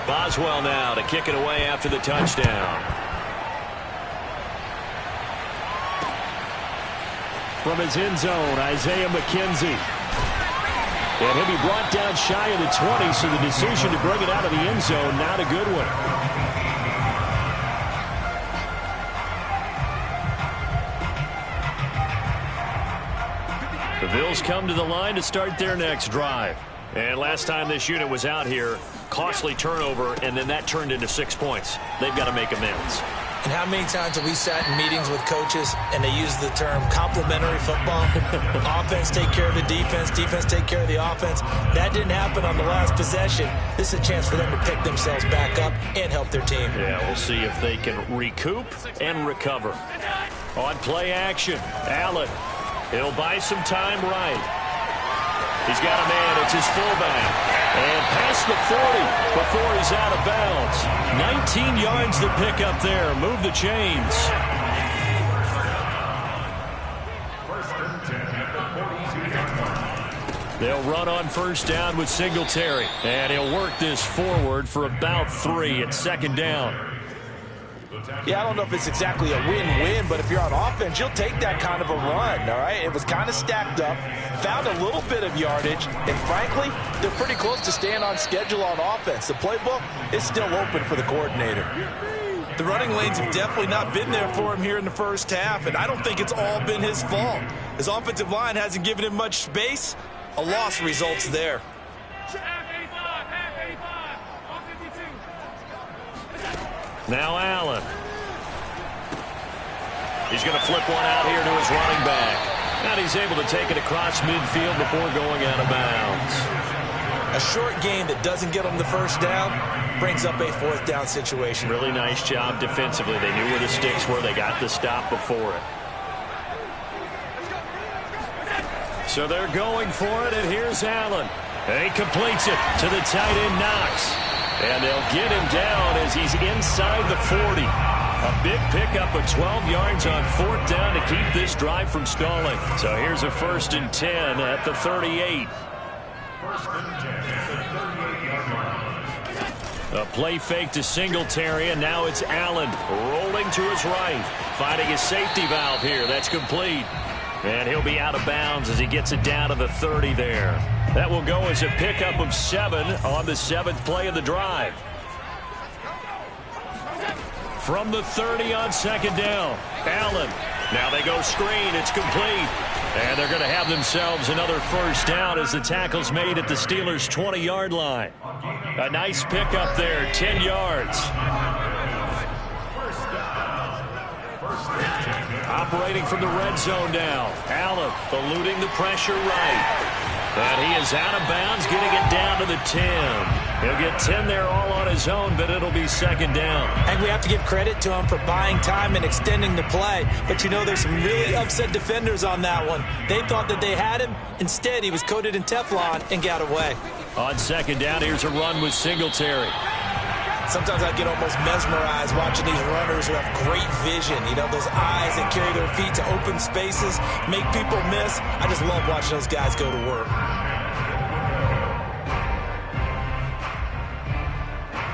Boswell now to kick it away after the touchdown. From his end zone, Isaiah McKenzie. And he'll be brought down shy of the 20, so the decision to bring it out of the end zone, not a good one. The Bills come to the line to start their next drive. And last time this unit was out here, costly turnover, and then that turned into 6 points. They've got to make amends. And how many times have we sat in meetings with coaches and they use the term complementary football? Offense take care of the defense, defense take care of the offense. That didn't happen on the last possession. This is a chance for them to pick themselves back up and help their team. Yeah, we'll see if they can recoup and recover. On play action, Allen. He'll buy some time right. He's got a man. It's his fullback. And past the 40 before he's out of bounds. 19 yards to pick up there. Move the chains. They'll run on first down with Singletary. And he'll work this forward for about 3 at second down. Yeah, I don't know if it's exactly a win-win, but if you're on offense, you'll take that kind of a run, all right? It was kind of stacked up, found a little bit of yardage, and frankly, they're pretty close to staying on schedule on offense. The playbook is still open for the coordinator. The running lanes have definitely not been there for him here in the first half, and I don't think it's all been his fault. His offensive line hasn't given him much space. A loss results there. Now Allen. He's going to flip one out here to his running back. And he's able to take it across midfield before going out of bounds. A short gain that doesn't get him the first down brings up a fourth down situation. Really nice job defensively. They knew where the sticks were. They got the stop before it. So they're going for it, and here's Allen. And he completes it to the tight end Knox. And they'll get him down as he's inside the 40. A big pickup of 12 yards on fourth down to keep this drive from stalling. So here's a 1st and 10 at the 38. A play fake to Singletary, and now it's Allen rolling to his right. Finding his safety valve here. That's complete. And he'll be out of bounds as he gets it down to the 30 there. That will go as a pickup of 7 on the 7th play of the drive. From the 30 on second down, Allen. Now they go screen. It's complete. And they're going to have themselves another first down as the tackle's made at the Steelers' 20-yard line. A nice pickup there, 10 yards. Operating from the red zone now. Allen eluding the pressure right. And he is out of bounds, getting it down to the 10. He'll get 10 there all on his own, but it'll be second down. And we have to give credit to him for buying time and extending the play. But, you know, there's some really upset defenders on that one. They thought that they had him. Instead, he was coated in Teflon and got away. On second down, here's a run with Singletary. Sometimes I get almost mesmerized watching these runners who have great vision. You know, those eyes that carry their feet to open spaces, make people miss. I just love watching those guys go to work.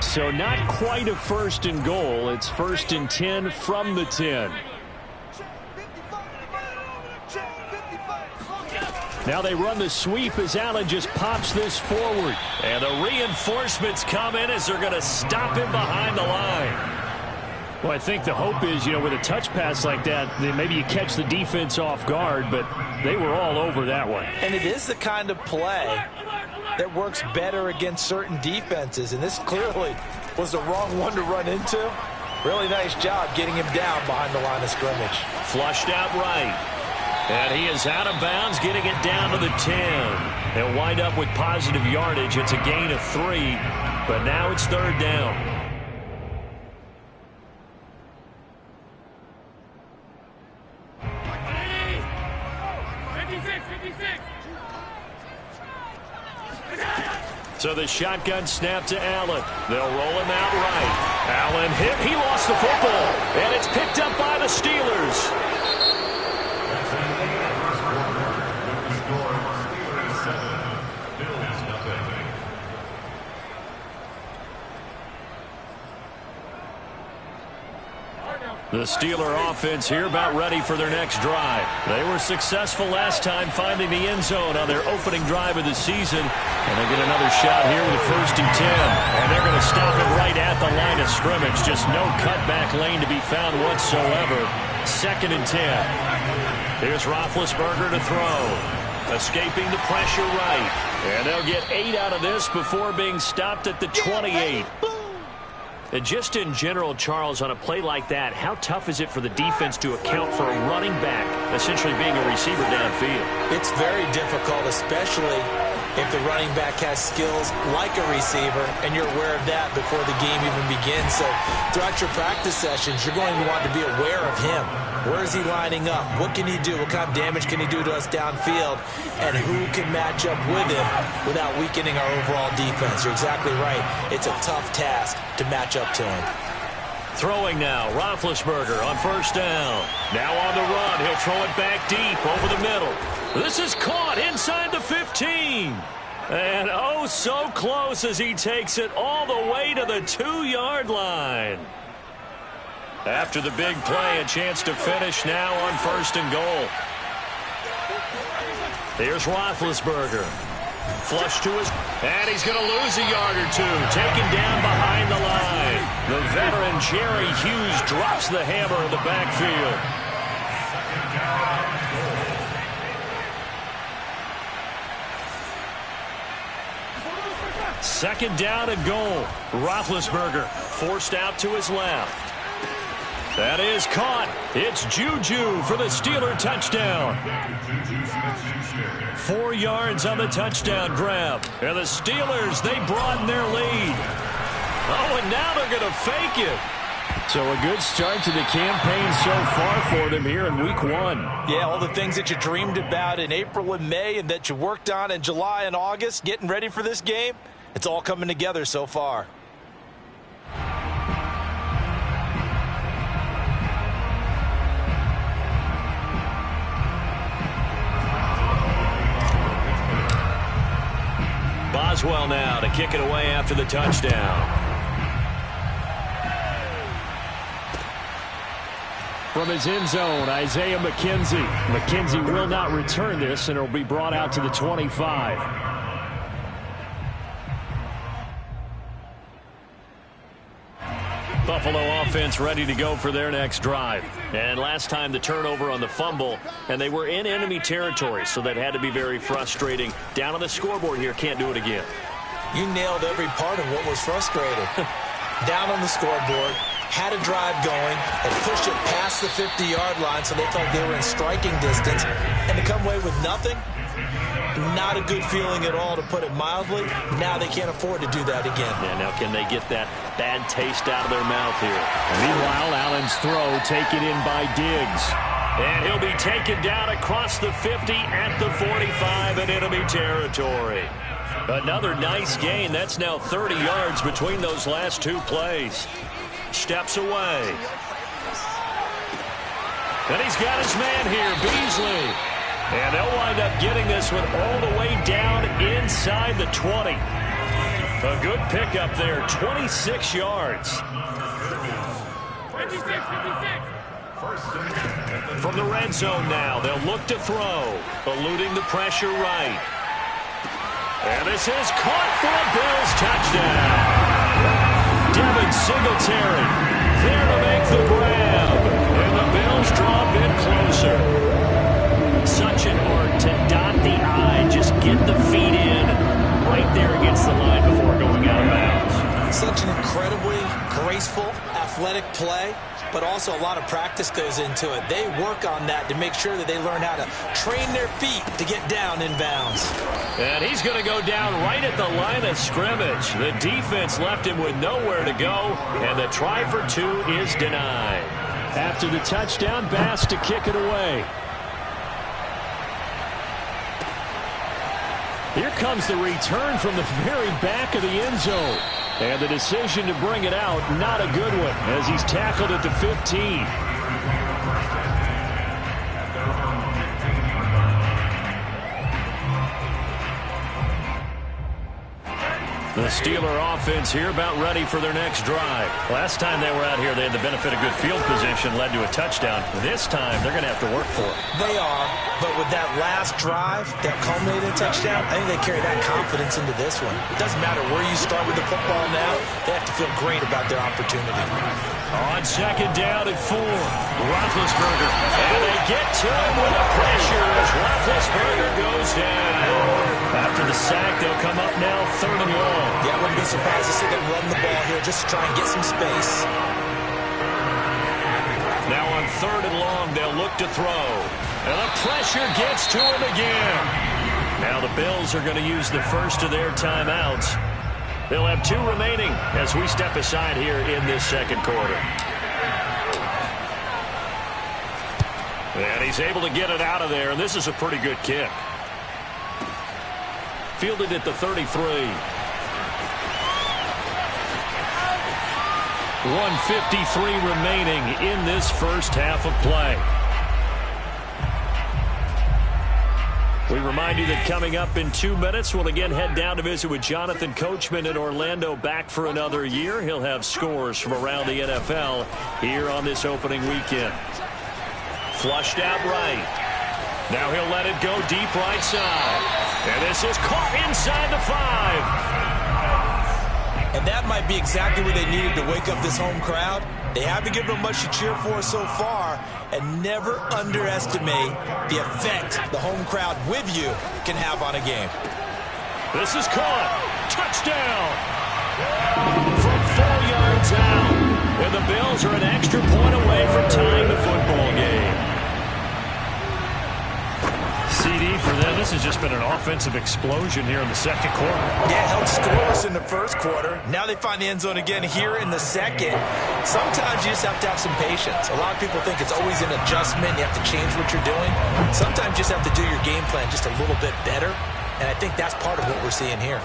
So not quite a 1st and goal. It's 1st and 10 from the 10. Now they run the sweep as Allen just pops this forward. And the reinforcements come in as they're going to stop him behind the line. Well, I think the hope is, you know, with a touch pass like that, then maybe you catch the defense off guard, but they were all over that one. And it is the kind of play that works better against certain defenses, and this clearly was the wrong one to run into. Really nice job getting him down behind the line of scrimmage. Flushed out right. And he is out of bounds, getting it down to the 10. They'll wind up with positive yardage. It's a gain of 3, but now it's third down. So the shotgun snap to Allen. They'll roll him out right. Allen hit. He lost the football. And it's picked up by the Steelers. The Steeler offense here about ready for their next drive. They were successful last time finding the end zone on their opening drive of the season. And they get another shot here with a 1st and 10. And they're going to stop it right at the line of scrimmage. Just no cutback lane to be found whatsoever. 2nd and 10. Here's Roethlisberger to throw. Escaping the pressure right. And they'll get 8 out of this before being stopped at the 28. And just in general, Charles, on a play like that, how tough is it for the defense to account for a running back essentially being a receiver downfield? It's very difficult, especially if the running back has skills like a receiver, and you're aware of that before the game even begins. So throughout your practice sessions, you're going to want to be aware of him. Where is he lining up? What can he do? What kind of damage can he do to us downfield? And who can match up with him without weakening our overall defense? You're exactly right. It's a tough task to match up to him. Throwing now, Roethlisberger on 1st down. Now on the run, he'll throw it back deep over the middle. This is caught inside the 15. And oh, so close as he takes it all the way to the 2-yard line. After the big play, a chance to finish now on 1st and goal. Here's Roethlisberger. Flush to his... And he's going to lose a yard or two. Taken down behind the line. The veteran Jerry Hughes drops the hammer in the backfield. Second down and goal. Roethlisberger forced out to his left. That is caught. It's Juju for the Steeler touchdown. 4 yards on the touchdown grab. And the Steelers, they broaden their lead. Oh, and now they're going to fake it. So a good start to the campaign so far for them here in week 1. Yeah, all the things that you dreamed about in April and May and that you worked on in July and August, getting ready for this game, it's all coming together so far. Boswell now to kick it away after the touchdown. From his end zone, Isaiah McKenzie. McKenzie will not return this, and it'll be brought out to the 25. Buffalo offense ready to go for their next drive. And last time the turnover on the fumble, and they were in enemy territory, so that had to be very frustrating. Down on the scoreboard here, can't do it again. You nailed every part of what was frustrating. Down on the scoreboard, had a drive going, and pushed it past the 50-yard line so they felt they were in striking distance, and to come away with nothing, not a good feeling at all, to put it mildly. Now they can't afford to do that again. Yeah, now can they get that bad taste out of their mouth here? Meanwhile, Allen's throw taken in by Diggs. And he'll be taken down across the 50 at the 45 in enemy territory. Another nice gain. That's now 30 yards between those last 2 plays. Steps away. And he's got his man here, Beasley. And they'll wind up getting this one all the way down inside the 20. A good pickup there, 26 yards. 56. From the red zone now, they'll look to throw, eluding the pressure right. And this is caught for a Bills touchdown. Devin Singletary there to make the grab. And the Bills draw a bit closer. Such an art to dot the I, just get the feet in right there against the line before going out of bounds. Such an incredibly graceful, athletic play, but also a lot of practice goes into it. They work on that to make sure that they learn how to train their feet to get down in bounds. And he's going to go down right at the line of scrimmage. The defense left him with nowhere to go, and the try for 2 is denied. After the touchdown, Bass to kick it away. Here comes the return from the very back of the end zone. And the decision to bring it out, not a good one, as he's tackled at the 15. The Steeler offense here about ready for their next drive. Last time they were out here, they had the benefit of good field position, led to a touchdown. This time, they're going to have to work for it. They are, but with that last drive that culminated in a touchdown, I think they carry that confidence into this one. It doesn't matter where you start with the football now. They have to feel great about their opportunity. On second down and 4, Roethlisberger. And they get to him with the pressure as Roethlisberger goes down. After the sack, they'll come up now 3rd and long. Yeah, I wouldn't be surprised to see them run the ball here just to try and get some space. Now on 3rd and long, they'll look to throw. And the pressure gets to him again. Now the Bills are going to use the first of their timeouts. They'll have 2 remaining as we step aside here in this second quarter. And he's able to get it out of there, and this is a pretty good kick. Fielded at the 33. 1:53 remaining in this first half of play. We remind you that coming up in 2 minutes, we'll again head down to visit with Jonathan Coachman in Orlando, back for another year. He'll have scores from around the NFL here on this opening weekend. Flushed out right. Now he'll let it go deep right side. And this is caught inside the 5. And that might be exactly what they needed to wake up this home crowd. They haven't given them much to cheer for so far, and never underestimate the effect the home crowd with you can have on a game. This is caught. Touchdown. From 4 yards out. And the Bills are an extra point away from tying the football game. CD for them. This has just been an offensive explosion here in the second quarter. Yeah, held scoreless in the first quarter. Now they find the end zone again here in the second. Sometimes you just have to have some patience. A lot of people think it's always an adjustment. You have to change what you're doing. Sometimes you just have to do your game plan just a little bit better. And I think that's part of what we're seeing here.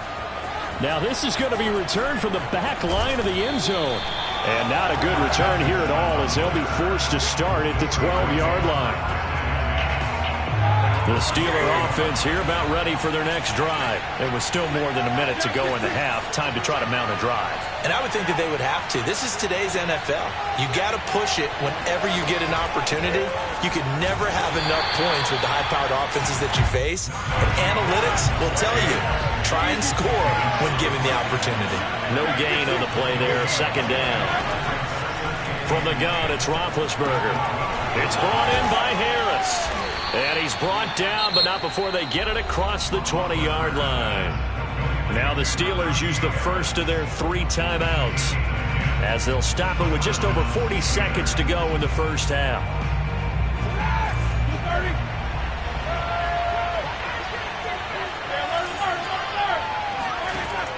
Now this is going to be returned from the back line of the end zone. And not a good return here at all, as they'll be forced to start at the 12-yard line. The Steeler offense here about ready for their next drive. It was still more than a minute to go in the half. Time to try to mount a drive. And I would think that they would have to. This is today's NFL. You got to push it whenever you get an opportunity. You can never have enough points with the high-powered offenses that you face. And analytics will tell you, try and score when given the opportunity. No gain on the play there. Second down. From the gun, it's Roethlisberger. It's brought in by Harris. And he's brought down, but not before they get it across the 20-yard line. Now the Steelers use the first of their 3 timeouts, as they'll stop it with just over 40 seconds to go in the first half.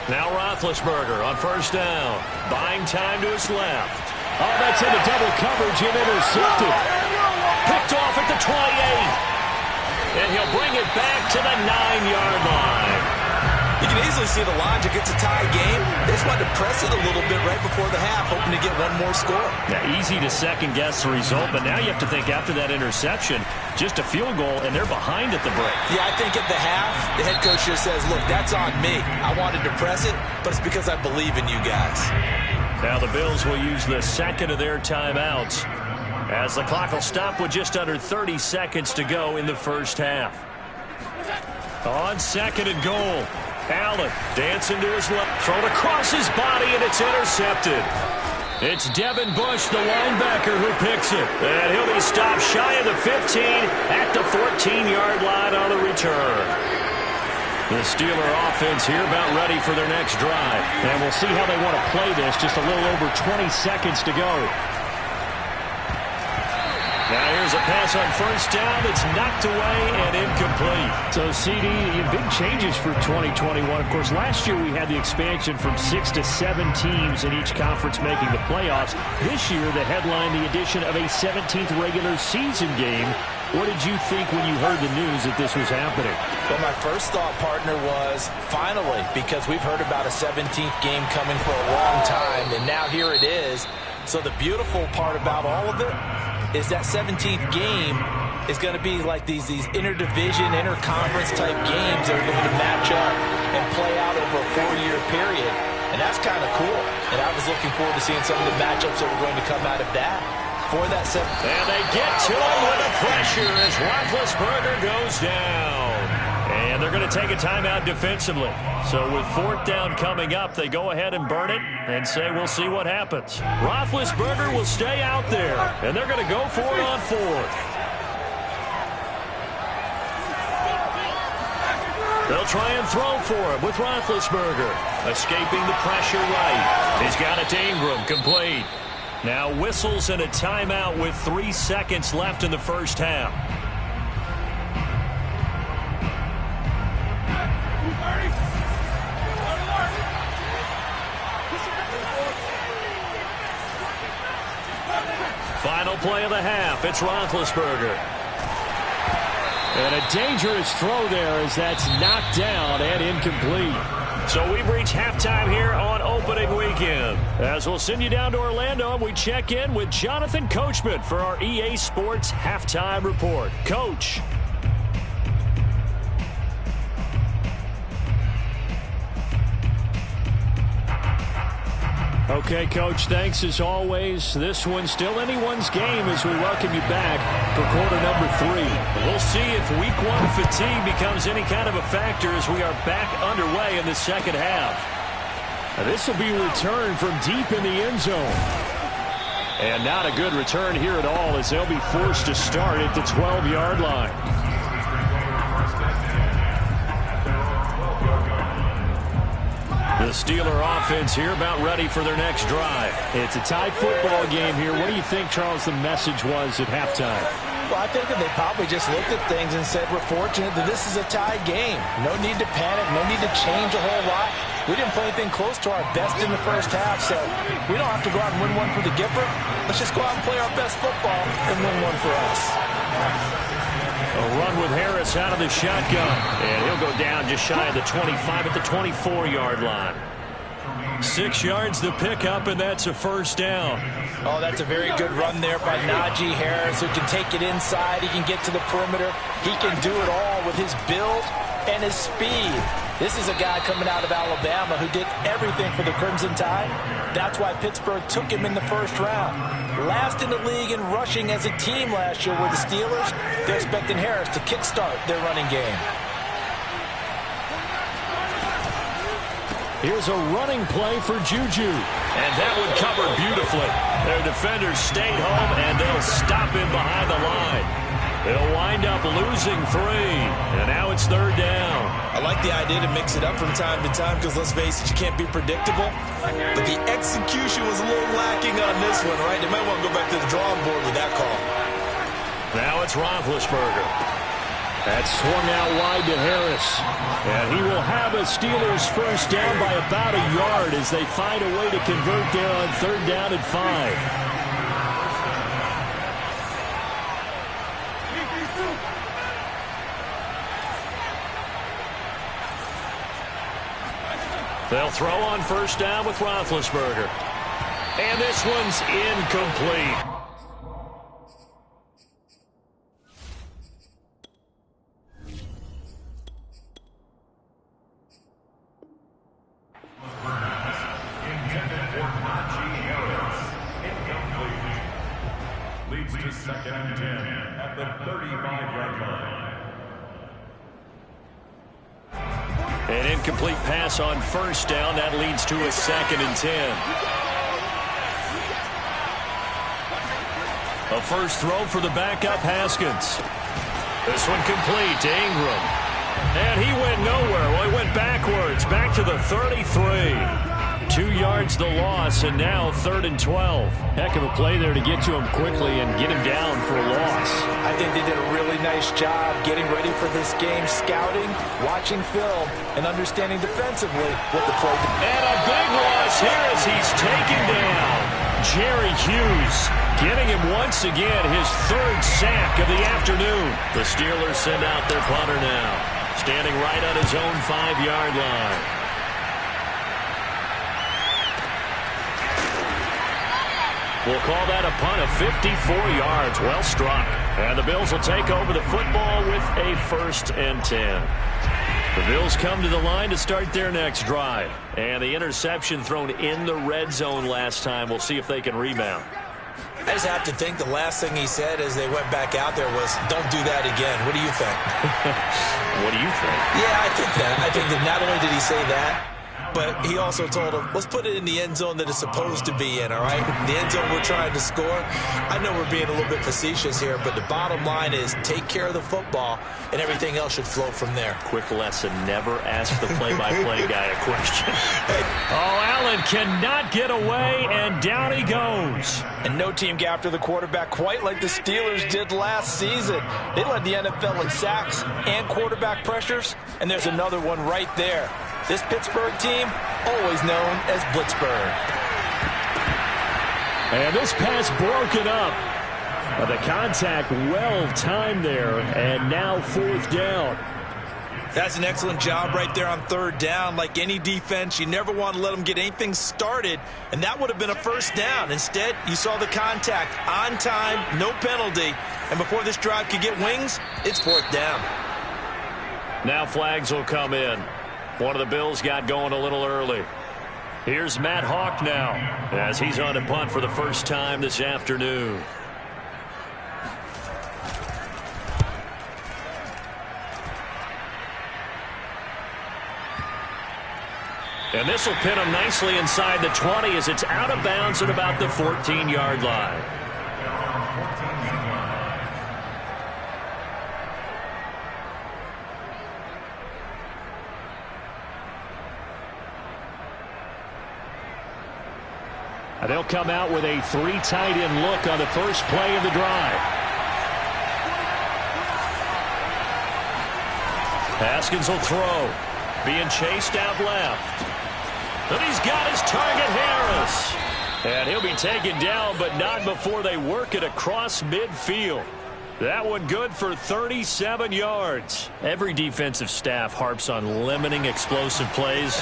Now Roethlisberger on first down, buying time to his left. Oh, that's into double coverage and intercepted. Picked off at the 28. And he'll bring it back to the 9-yard line. You can easily see the logic. It's a tie game. They just wanted to press it a little bit right before the half, hoping to get one more score. Now, easy to second-guess the result, but now you have to think after that interception, just a field goal, and they're behind at the break. Yeah, I think at the half, the head coach just says, look, that's on me. I wanted to press it, but it's because I believe in you guys. Now the Bills will use the second of their timeouts, as the clock will stop with just under 30 seconds to go in the first half. On second and goal, Allen dancing to his left, thrown across his body, and it's intercepted. It's Devin Bush, the linebacker, who picks it. And he'll be stopped shy of the 15 at the 14-yard line on the return. The Steeler offense here about ready for their next drive. And we'll see how they want to play this. Just a little over 20 seconds to go. Now here's a pass on first down. It's knocked away and incomplete. So, CD, big changes for 2021. Of course, last year we had the expansion from 6 to 7 teams in each conference making the playoffs. This year, the headline, the addition of a 17th regular season game. What did you think when you heard the news that this was happening? Well, my first thought, partner, was finally, because we've heard about a 17th game coming for a long time, and now here it is. So the beautiful part about all of it is that 17th game is going to be like these interdivision, interconference type games that are going to match up and play out over a 4-year period. And that's kind of cool. And I was looking forward to seeing some of the matchups that were going to come out of that. For that set. And they get to him with the pressure as Roethlisberger goes down. And they're going to take a timeout defensively. So with 4th down coming up, they go ahead and burn it and say we'll see what happens. Roethlisberger will stay out there, and they're going to go for it on 4th. They'll try and throw for him with Roethlisberger. Escaping the pressure right. He's got it to Ingram, complete. Now whistles and a timeout with 3 seconds left in the first half. Final play of the half. It's Roethlisberger. And a dangerous throw there as that's knocked down and incomplete. So we've reached halftime here on opening weekend. As we'll send you down to Orlando, and we check in with Jonathan Coachman for our EA Sports Halftime Report. Coach. Okay, Coach, thanks as always. This one's still anyone's game as we welcome you back for quarter number 3. We'll see if week 1 fatigue becomes any kind of a factor as we are back underway in the second half. Now, this will be a return from deep in the end zone. And not a good return here at all as they'll be forced to start at the 12-yard line. The Steeler offense here about ready for their next drive. It's a tie football game here. What do you think, Charles, the message was at halftime? Well, I think that they probably just looked at things and said, we're fortunate that this is a tie game. No need to panic. No need to change a whole lot. We didn't play anything close to our best in the first half, so we don't have to go out and win one for the Gipper. Let's just go out and play our best football and win one for us. A run with Harris out of the shotgun. And he'll go down just shy of the 25 at the 24-yard line. 6 yards to pick up, and that's a first down. Oh, that's a very good run there by Najee Harris, who can take it inside. He can get to the perimeter. He can do it all with his build and his speed. This is a guy coming out of Alabama who did everything for the Crimson Tide. That's why Pittsburgh took him in the first round. Last in the league in rushing as a team last year were the Steelers. They're expecting Harris to kickstart their running game. Here's a running play for Juju. And that one covered beautifully. Their defenders stayed home, and they'll stop him behind the line. They'll wind up losing 3. And now it's 3rd down. I like the idea to mix it up from time to time because, let's face it, you can't be predictable. But the execution was a little lacking on this one, right? They might want to go back to the drawing board with that call. Now it's Roethlisberger. That's swung out wide to Harris. And he will have a Steelers first down by about a yard as they find a way to convert there on 3rd down and 5. They'll throw on first down with Roethlisberger. And this one's incomplete. Intended for Najee Harris. Incomplete. Leads to 2nd and 10 at the 35-yard line. An incomplete pass on first down. That leads to a 2nd and 10. A first throw for the backup Haskins. This one complete to Ingram. And he went nowhere. Well, he went backwards. Back to the 33. 2 yards the loss, and now 3rd and 12. Heck of a play there to get to him quickly and get him down for a loss. I think they did a really nice job getting ready for this game, scouting, watching film, and understanding defensively what the play did. And a big loss here as he's taken down. Jerry Hughes getting him once again, his 3rd sack of the afternoon. The Steelers send out their punter now, standing right on his own 5-yard line. We'll call that a punt of 54 yards. Well struck. And the Bills will take over the football with a 1st and 10. The Bills come to the line to start their next drive. And the interception thrown in the red zone last time. We'll see if they can rebound. I just have to think the last thing he said as they went back out there was, don't do that again. What do you think? What do you think? Yeah, I think that. I think that not only did he say that, but he also told him, let's put it in the end zone that it's supposed to be in, all right? The end zone we're trying to score. I know we're being a little bit facetious here, but the bottom line is take care of the football, and everything else should flow from there. Quick lesson, never ask the play-by-play guy a question. Oh, Allen cannot get away, and down he goes. And no team got after the quarterback quite like the Steelers did last season. They led the NFL in sacks and quarterback pressures, and there's another one right there. This Pittsburgh team, always known as Blitzburgh. And this pass broken up. The contact well timed there, and now 4th down. That's an excellent job right there on 3rd down. Like any defense, you never want to let them get anything started, and that would have been a 1st down. Instead, you saw the contact on time, no penalty, and before this drive could get wings, it's 4th down. Now flags will come in. One of the Bills got going a little early. Here's Matt Hawk now as he's on to punt for the first time this afternoon. And this will pin him nicely inside the 20 as it's out of bounds at about the 14-yard line. They'll come out with a 3 tight end look on the first play of the drive. Haskins will throw. Being chased out left. And he's got his target, Harris. And he'll be taken down, but not before they work it across midfield. That one good for 37 yards. Every defensive staff harps on limiting explosive plays.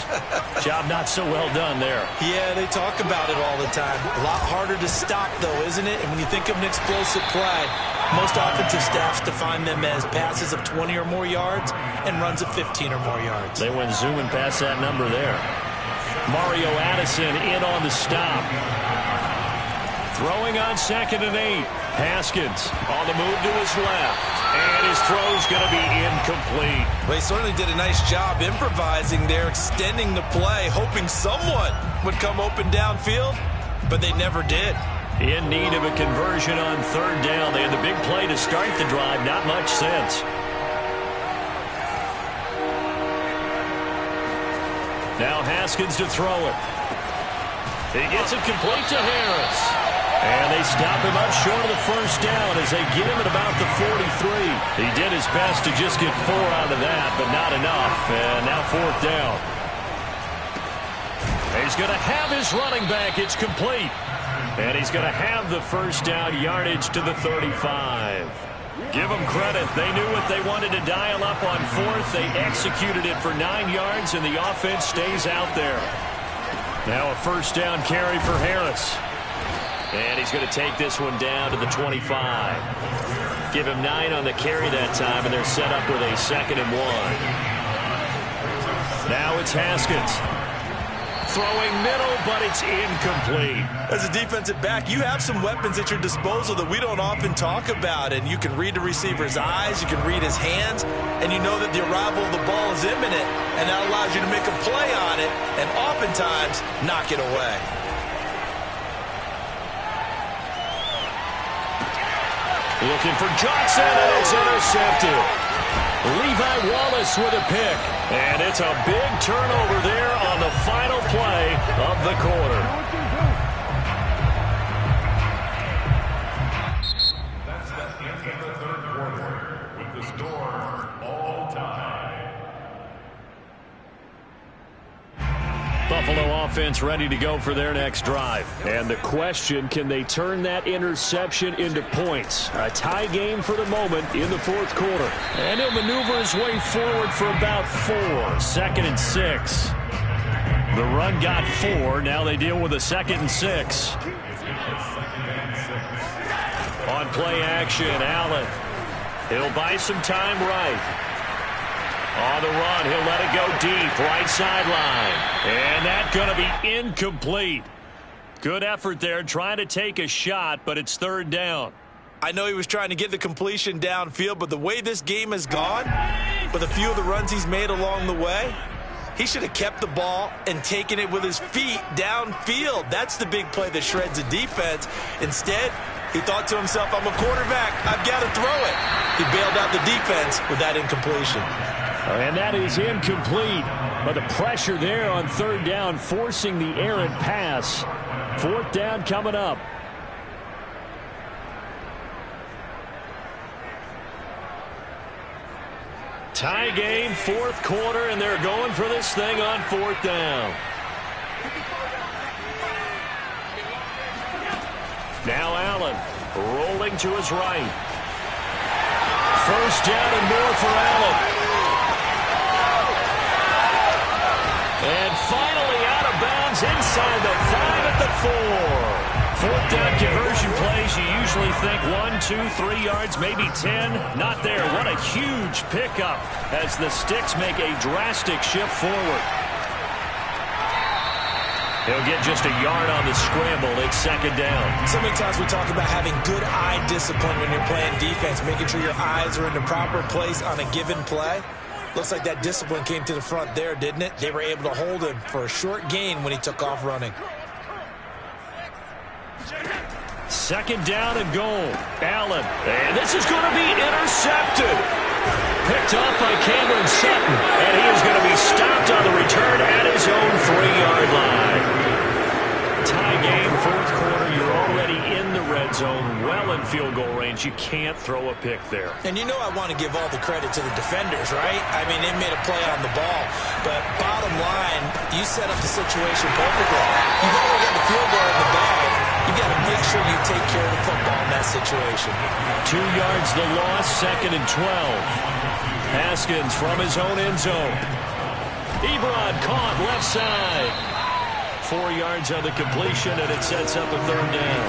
Job not so well done there. Yeah, they talk about it all the time. A lot harder to stop, though, isn't it? And when you think of an explosive play, most offensive staffs define them as passes of 20 or more yards and runs of 15 or more yards. They went zooming past that number there. Mario Addison in on the stop. Throwing on 2nd and 8. Haskins on the move to his left. And his throw's going to be incomplete. Well, he certainly did a nice job improvising there, extending the play, hoping someone would come open downfield, but they never did. In need of a conversion on 3rd down. They had the big play to start the drive. Not much sense. Now Haskins to throw it. He gets it complete to Harris. And they stop him up short of the first down as they get him at about the 43. He did his best to just get 4 out of that, but not enough. And now 4th down. He's going to have his running back. It's complete. And he's going to have the first down yardage to the 35. Give them credit. They knew what they wanted to dial up on 4th. They executed it for 9 yards, and the offense stays out there. Now a first down carry for Harris. And he's going to take this one down to the 25. Give him 9 on the carry that time, and they're set up with a 2nd and 1. Now it's Haskins. Throwing middle, but it's incomplete. As a defensive back, you have some weapons at your disposal that we don't often talk about. And you can read the receiver's eyes, you can read his hands, and you know that the arrival of the ball is imminent. And that allows you to make a play on it and oftentimes knock it away. Looking for Johnson, and it's intercepted. Levi Wallace with a pick. And it's a big turnover there on the final play of the quarter. That's the end of the 3rd quarter with the score all time. Buffalo offense ready to go for their next drive. And the question, can they turn that interception into points? A tie game for the moment in the 4th quarter. And he'll maneuver his way forward for about 4. 2nd and 6. The run got 4. Now they deal with a 2nd and 6. second and 6. On play action, Allen. He'll buy some time right. On the run, he'll let it go deep, right sideline. And that's going to be incomplete. Good effort there, trying to take a shot, but it's third down. I know he was trying to get the completion downfield, but the way this game has gone, with a few of the runs he's made along the way, he should have kept the ball and taken it with his feet downfield. That's the big play that shreds the defense. Instead, he thought to himself, I'm a quarterback, I've got to throw it. He bailed out the defense with that incompletion. And that is incomplete. But the pressure there on third down, forcing the errant pass. Fourth down coming up. Tie game, fourth quarter, and they're going for this thing on fourth down. Now Allen rolling to his right. First down and more for Allen. And finally out of bounds inside the 5 at the 4. Fourth down conversion plays, you usually think 1, 2, 3 yards, maybe 10. Not there. What a huge pickup as the Sticks make a drastic shift forward. He'll get just a yard on the scramble. It's second down. So many times we talk about having good eye discipline when you're playing defense, making sure your eyes are in the proper place on a given play. Looks like that discipline came to the front there, didn't it? They were able to hold him for a short gain when he took off running. Second down and goal. Allen. And this is going to be intercepted. Picked off by Cameron Sutton. And he is going to be stopped on the return at his own 3-yard line. Tie game, fourth quarter. You're already in the red zone, well in field goal range. You can't throw a pick there. And you know I want to give all the credit to the defenders, right? I mean, they made a play on the ball. But bottom line, you set up the situation perfectly. You've already got the field goal in the bag. You got to make sure you take care of the football in that situation. 2 yards the loss, second and 12. Haskins from his own end zone. Ebron caught left side. 4 yards on the completion, and it sets up a third down.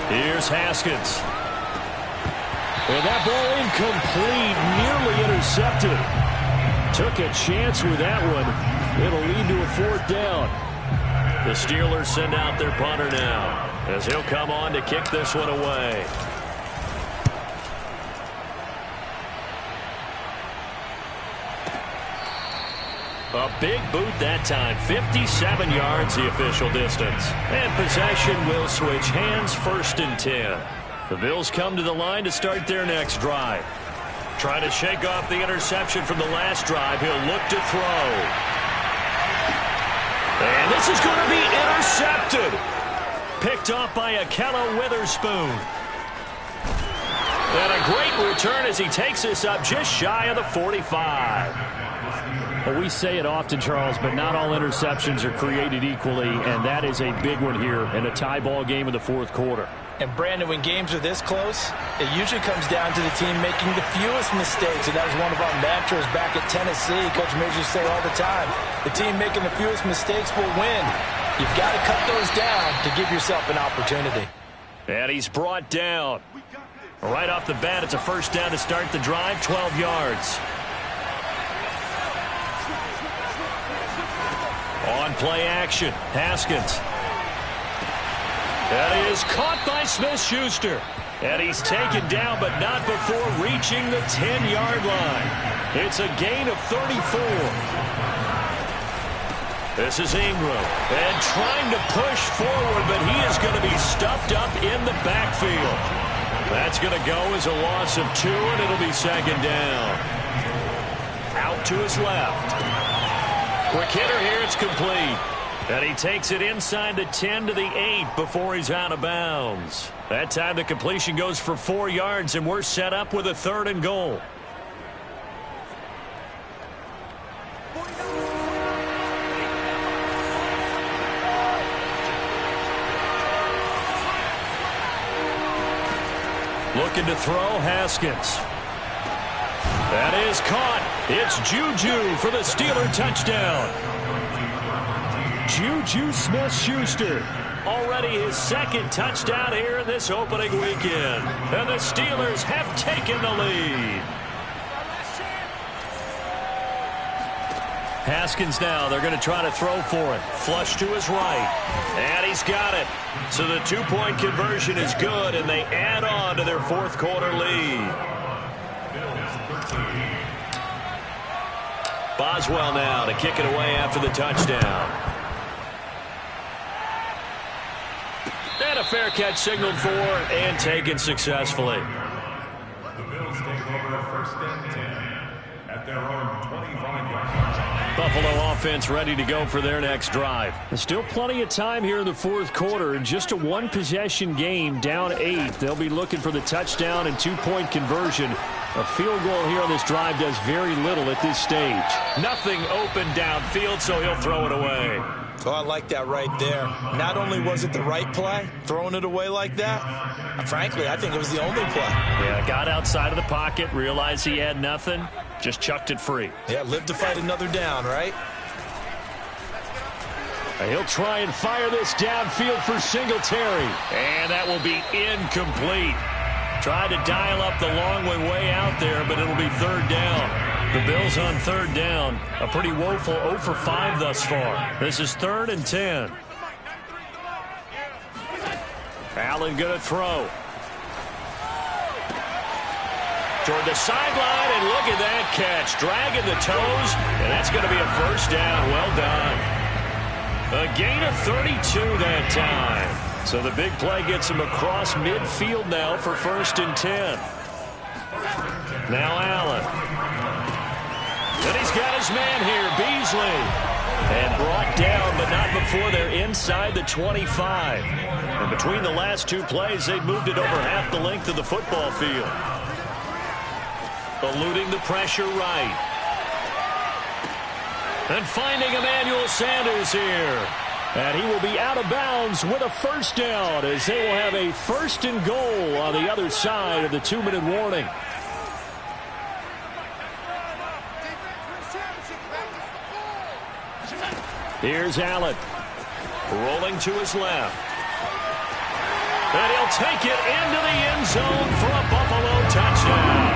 Here's Haskins. And that ball incomplete, nearly intercepted. Took a chance with that one. It'll lead to a fourth down. The Steelers send out their punter now, as he'll come on to kick this one away. A big boot that time. 57 yards the official distance. And possession will switch hands, first and 10. The Bills come to the line to start their next drive. Trying to shake off the interception from the last drive. He'll look to throw. And this is going to be intercepted. Picked off by Akello Witherspoon. And a great return as he takes this up just shy of the 45. Well, we say it often, Charles, but not all interceptions are created equally, and that is a big one here in a tie ball game in the fourth quarter. And, Brandon, when games are this close, it usually comes down to the team making the fewest mistakes. And that was one of our mantras back at Tennessee. Coach Major say all the time, the team making the fewest mistakes will win. You've got to cut those down to give yourself an opportunity. And he's brought down. Right off the bat, it's a first down to start the drive, 12 yards. On play action, Haskins. That is caught by Smith-Schuster. And he's taken down, but not before reaching the 10-yard line. It's a gain of 34. This is Ingram. And trying to push forward, but he is going to be stuffed up in the backfield. That's going to go as a loss of 2, and it'll be second down. Out to his left. Quick hitter here, it's complete. And he takes it inside the 10 to the 8 before he's out of bounds. That time the completion goes for 4 yards, and we're set up with a third and goal. Looking to throw, Haskins. That is caught. It's Juju for the Steeler touchdown. Juju Smith-Schuster. Already his second touchdown here in this opening weekend. And the Steelers have taken the lead. Haskins now, they're going to try to throw for it. Flush to his right. And he's got it. So the two-point conversion is good, and they add on to their fourth quarter lead. Boswell now to kick it away after the touchdown. And a fair catch signaled for and taken successfully. The Bills take over first and 10 at their own 25-yard line. Buffalo offense ready to go for their next drive. There's still plenty of time here in the fourth quarter. Just a one-possession game, down 8. They'll be looking for the touchdown and two-point conversion. A field goal here on this drive does very little at this stage. Nothing open downfield, so he'll throw it away. Oh, I like that right there. Not only was it the right play, throwing it away like that, frankly, I think it was the only play. Yeah, got outside of the pocket, realized he had nothing, just chucked it free. Yeah, live to fight another down, right? He'll try and fire this downfield for Singletary. And that will be incomplete. Tried to dial up the long way out there, but it'll be third down. The Bills on third down. A pretty woeful 0 for 5 thus far. This is 3rd and 10. Allen going to throw. Toward the sideline, and look at that catch. Dragging the toes, and that's going to be a first down. Well done. A gain of 32 that time. So the big play gets him across midfield now for 1st and 10. Now Allen. And he's got his man here, Beasley. And brought down, but not before they're inside the 25. And between the last two plays, they've moved it over half the length of the football field. Eluding the pressure right. And finding Emmanuel Sanders here. And he will be out of bounds with a first down as they will have a 1st and goal on the other side of the 2-minute warning. Here's Allen. Rolling to his left. And he'll take it into the end zone for a Buffalo touchdown.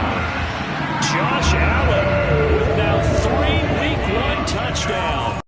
Josh Allen with now 3 Week 1 touchdowns.